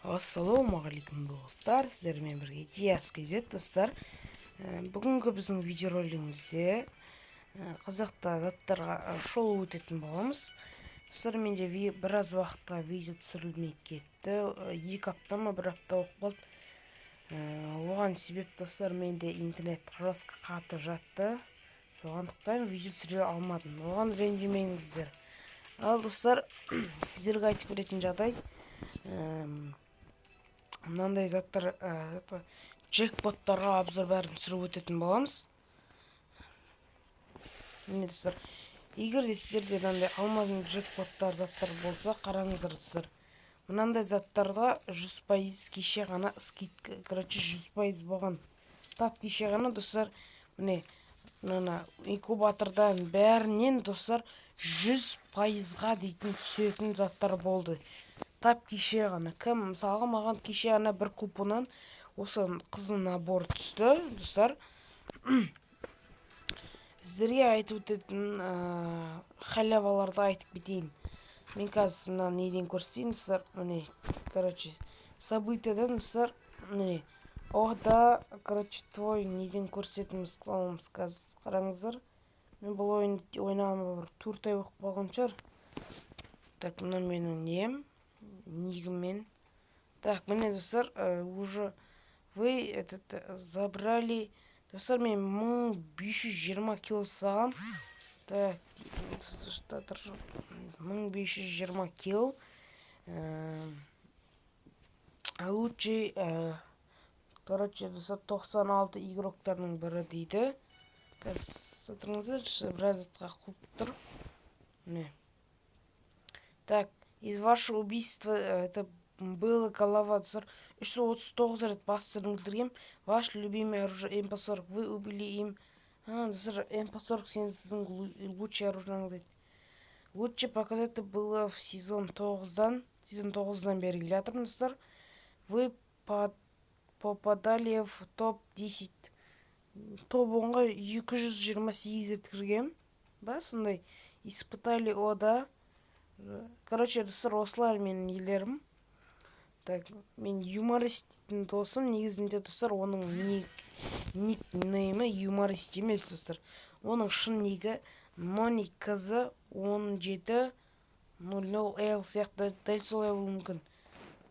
Ассалаумағалейкум достар, сіздермен бірге Диас KZ достар. Бүгінгі біздің видеоролигімізде қазақта заттарға шолу өтетін боламыз. Достар, менде біраз уақытқа видео түсірілмей кетті. 2 апта ма, 1 апта болып қалды. Оған себеп достар, менде интернет жорстқа қатып жатты. Соғандықтан видео түсіре алмадым. Оған ренжімеңіздер. Ал достар, сіздерге айтып беретін жағдай, мынандай заттар джекпоттарға обзор бәрін түсіріп өтетін боламыз. Міне достар, егер де сіздерде мынандай алмазың джекпоттар заттар болса, қараңыздар достар. Мынандай заттарға 100% кеше ғана скидка, 100% болған. Тап кеше ғана достар, міне мына инкубатордан бәрінен достар 100%-ға дейтін түсетін заттар болды. Тап кеше ғана. Кім мысалға маған кеше ғана бір купоннан осы қызыл набор түсті достар. Сіздерге айтып өтетін халяваларды айтып кетейін. Мен қазір мына неден көрсетейін достар. Міне событиядан достар, міне ода твой неден көрсетіміз қаламыз қазір. Қараңыздар. Мен бұл ойынды ойнағаныма бір 4 ай болып қалған шығар. Так, мына менің нем нигмен. Так, міне достар, уже вы забрали. Достар, мен 1520 кило сағам. Так, 1520 кило. Лучший, достар, 96 игроктарының бірі дейді. Сатырыңыздар, біраз затқа қуып тұр. Так, из вашего убийства это было голова, достар. 339 рет бастырын өлтіргем. Ваш любимый оружие МП-40. Вы убили им. Достар, МП-40 сіздің лучший оружиеңіз дейді. Лучше показать это было в сезон 9-дан бері келе жатырмын, достар. Вы попадали в топ-10. Топ-10-ға 228 рет кіргем. Ба, сондай. Испытали ода. Достар, осылар менің елерім. Так, мен юморист дейтін досым, негізінде достар, оның никнеймі юморист емес достар. Оның шын нигі Нони қызы 1700L сияқты дәл солай болуы мүмкін.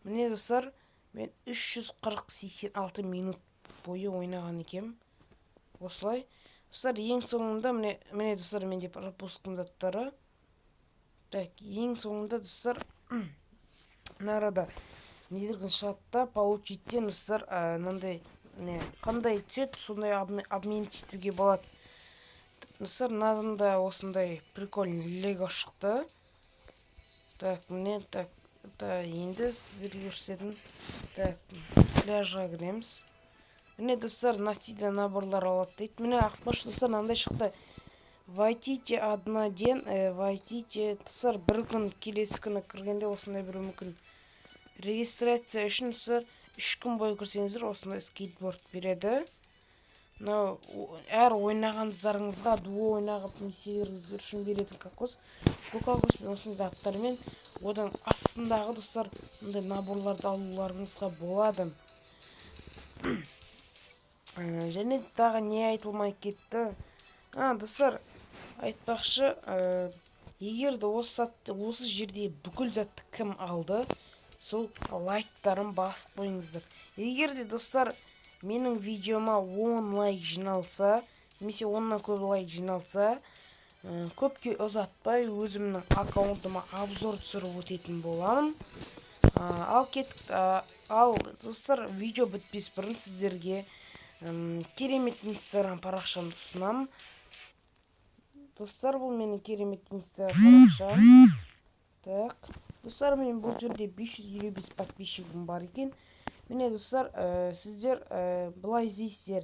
Міне достар, мен 340-86 минут бойы ойнаған екем. Осылай. Достар, ең соңында, міне достар, менде пропусктың заттары. Так, ең соңында достар, нарада недіргін шатта получиттен достар, қандай цвет, сондай обмен етуге болады. Достар, надында осындай прикольный лего шықты. Так, міне, так, енді сіздерге көрсететін. Так, пляжға кіреміз. Міне достар, настильный наборлар алады дейді. Міне ақпаш достар, мынандай шықты. Вайтите одна ден, вайтите достар, бір күн келесі күні кіргенде осындай бір мүмкін. Регистрация үшін достар, 3 күн бойы кірсеңіздер осындай скейтборд береді. Әр ойнағаныздарыңызға дуо ойнағып меселеріңіздер үшін беретін кокос. Бұл кокоспен осындай заттармен одан астындағы достар, мұндай наборларды алуларыңызға болады. Және тағы не айтылмай кетті. Достар, айтпақшы, егерде осы жерде бүкіл затты кім алды, сол лайктарын басып қойыңыздар. Егерде достар, менің видеома 10 лайк жиналса, немесе 10-нан көп лайк жиналса, көпке ұзатпай өзімнің аккаунтыма обзор түсіріп өтетін боламын. Ал достар, видео бітпес бұрын сіздерге керемет инстаграм парақшамды ұсынамын. Достар, бұл менің керемет инстаграм парақшам. Так, достар, мен бұл жерде 555 подписчигім бар екен. Міне достар, сіздер бұлай іздейсіздер.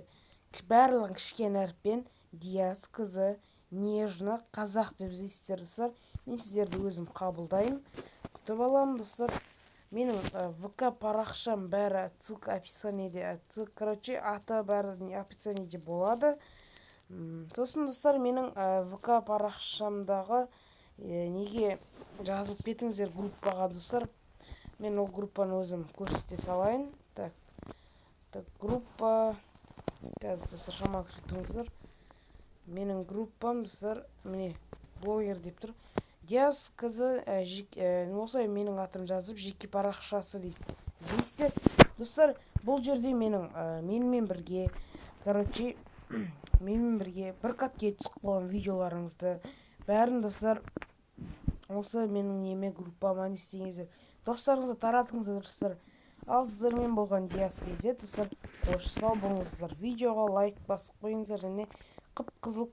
Барлығын кішкене әріппен Диас қызы нежно қазақ деп іздейсіздер достар. Мен сіздерді өзім қабылдаймын. Күтіп аламын достар. Менің ВК парақшам бәрі ссылка описаниеде. Аты бәрі описаниеде болады. Сосын достар, менің ВК парақшамдағы неге жазылып кетіңіздер группаға достар. Мен ол группаны өзім көрсете салайын. Так, группа. Қазір достар шамалы кіріп менің группам достар міне блогер деп тұр. Диас қызы осылай менің атым жазып жеке парақшасы дейді. Іздейсіздер достар, бұл жерде менімен бірге менімен бірге бір катке түсіп қалған видеоларыңызды бәрін достар осы менің неме группама не істеңіздер, достарыңызға таратыңыздар достар. Ал сіздермен болған Диас кезет достар, қош сау болыңыздар. Видеоға лайк басып қойыңыздар және қып-қызыл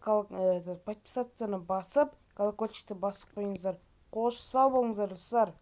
подписацияны басып колокольчикті басып қойыңыздар. Қош сау болыңыздар достар.